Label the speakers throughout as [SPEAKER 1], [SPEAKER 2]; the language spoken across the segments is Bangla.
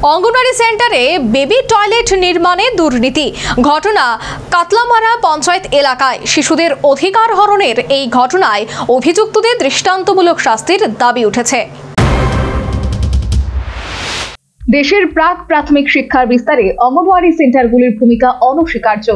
[SPEAKER 1] অঙ্গনওয়াড়ি সেন্টারে বেবি টয়লেট নির্মাণে দুর্নীতি ঘটনা কাতলামারা পঞ্চায়েত এলাকায় শিশুদের অধিকার হরণের এই ঘটনায় অভিযুক্তদের দৃষ্টান্তমূলক শাস্তির দাবি উঠেছে। দেশের প্রাথমিক শিক্ষার বিস্তারে অঙ্গনওয়াড়ি সেন্টারগুলির ভূমিকা অনস্বীকার্য।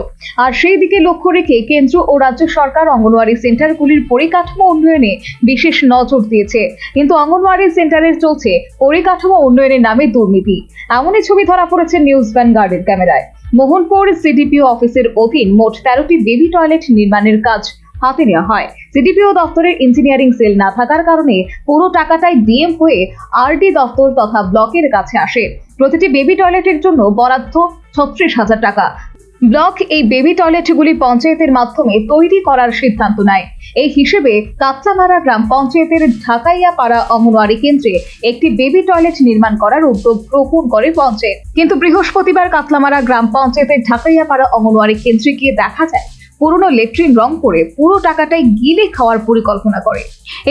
[SPEAKER 1] আর সেই দিকে লক্ষ্য রেখে কেন্দ্র ও রাজ্য সরকার অঙ্গনওয়াড়ি সেন্টারগুলির পরিকাঠামো উন্নয়নে বিশেষ নজর দিয়েছে, কিন্তু অঙ্গনওয়াড়ি সেন্টারের চলছে পরিকাঠামো উন্নয়নের নামে দুর্নীতি। এমনই ছবি ধরা পড়েছে নিউজ ভ্যানগার্ডের ক্যামেরায়। মোহনপুর সিডিপিও অফিসের অধীন মোট 13টি বেবি টয়লেট নির্মাণের কাজ হাতে নেওয়া হয়। সিডিপিও দপ্তরের ইঞ্জিনিয়ারিং সেল না থাকার কারণে পুরো টাকাটাই ডিএম হয়ে আরডি দপ্তর তথা ব্লকের কাছে আসে। প্রতিটি বেবি টয়লেটের জন্য বরাদ্দ 36,000 টাকা। ব্লক এই বেবি টয়লেটগুলি পঞ্চায়েতের মাধ্যমে তৈরি করার সিদ্ধান্ত নেয়। এই হিসেবে কাতলামারা গ্রাম পঞ্চায়েতের ঢাকাইয়াপাড়া অঙ্গনওয়াড়ি কেন্দ্রে একটি বেবি টয়লেট নির্মাণ করার উদ্যোগ গ্রহণ করে পঞ্চায়েত। কিন্তু বৃহস্পতিবার কাতলামারা গ্রাম পঞ্চায়েতের ঢাকাইয়াপাড়া অঙ্গনওয়াড়ি কেন্দ্রে গিয়ে দেখা যায় পুরনো লেট্রিন রং করে পুরো টাকাটাই গিলে খাওয়ার পরিকল্পনা করে।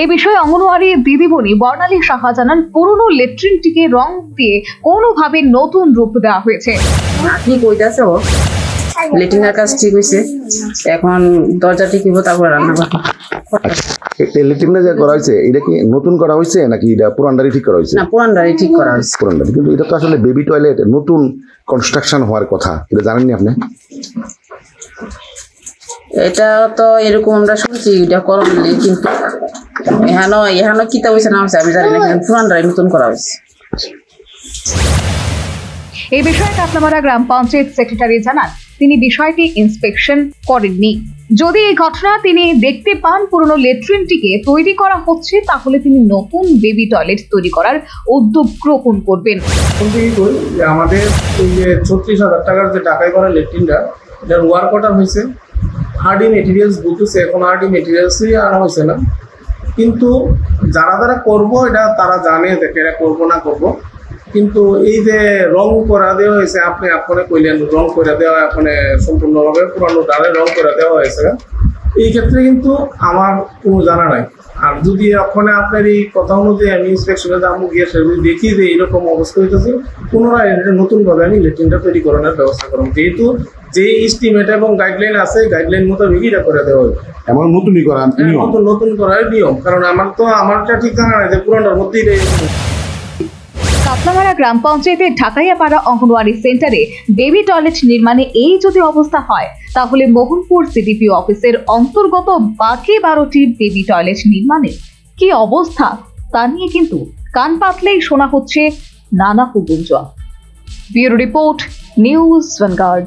[SPEAKER 1] এই বিষয়ে অঙ্গনওয়াড়ি দিদিমণি বর্ণালী সাহা জানান, পুরনো লেট্রিনটিকে রং দিয়ে কোনোভাবে নতুন রূপ দেওয়া হয়েছে।
[SPEAKER 2] ঠিক হইতাছে, লেট্রিনের কাজ ঠিক হয়েছে, এখন দরজা ঠিক হইব, তারপর রান্না করব।
[SPEAKER 3] লেট্রিনটা যে করা হয়েছে এটা কি নতুন করা হয়েছে নাকি এটা পুরানটাই ঠিক করা হয়েছে?
[SPEAKER 2] না, পুরানটাই ঠিক করা হয়েছে।
[SPEAKER 3] পুরানটাই, কিন্তু এটা তো আসলে বেবি টয়লেট নতুন কনস্ট্রাকশন হওয়ার কথা, এটা জানেননি আপনি?
[SPEAKER 2] এটা তো এরকম আমরা শুনছি, এটা করলি, কিন্তু এখানে কিতা হয়েছে না হয়েছে আমি জানি না, কিন্তু পুরানটাই নতুন করা হয়েছে।
[SPEAKER 1] এই বিষয়ে কাতলামারা গ্রাম পঞ্চায়েত সেক্রেটারি জানান, তিনি বিষয়টি ইন্সপেকশন করেননি। যদি এই ঘটনা তিনি দেখতে পান পুরনো লেট্রিনটিকে তৈরি করা হচ্ছে, তাহলে তিনি নতুন বেবি টয়লেট তৈরি করার উদ্যোগ গ্রহণ করবেন।
[SPEAKER 4] আমাদের এই যে 36,000 টাকার যে ঢাকাই করা লেট্রিনটা, এটার ওয়ার্ক অর্ডার হয়েছে, হার্ডি মেটেরিয়ালস বলতেছে, এখন হার্ডি মেটেরিয়ালসই আনা হয়েছে না। কিন্তু যারা করবো এটা তারা জানে যে এটা করবো না করবো, কিন্তু এই যে রং করা দেওয়া হয়েছে, আপনি কইলেন রং করে দেওয়া, আপনি সম্পূর্ণভাবে পুরানো ডালে রং করে দেওয়া হয়েছে, এই ক্ষেত্রে কিন্তু আমার কোনো জানা নাই। আর যদি ওখানে আপনার এই কথা অনুযায়ী আমি ইন্সপেকশনে যাবো, গিয়ে সেগুলি দেখি যে এইরকম অবস্থা হইতেছে, পুনরায় নতুনভাবে আমি লেট্রিনটা তৈরি করানোর ব্যবস্থা করব, যেহেতু যে এস্টিমেট এবং গাইডলাইন আছে, গাইডলাইন মোতাবেক এটা করে দেওয়া হবে।
[SPEAKER 3] এমন নতুনই করা
[SPEAKER 4] নতুন করার নিয়ম, কারণ আমারটা ঠিক জানা নাই যে পুরানোর মধ্যেই।
[SPEAKER 1] কাতলামারা গ্রাম পঞ্চায়েতের ঢাকাইয়াপাড়া অঙ্গনওয়াড়ি সেন্টারে বেবি টয়লেট নির্মাণে এই যদি অবস্থা হয়, তাহলে মোহনপুর সিডিপিও অফিসের অন্তর্গত বাকি 12টি বেবি টয়লেট নির্মাণে কি অবস্থা তা নিয়ে কিন্তু কান পাতলেই শোনা হচ্ছে নানা গুঞ্জন। Bureau report, news vanguard.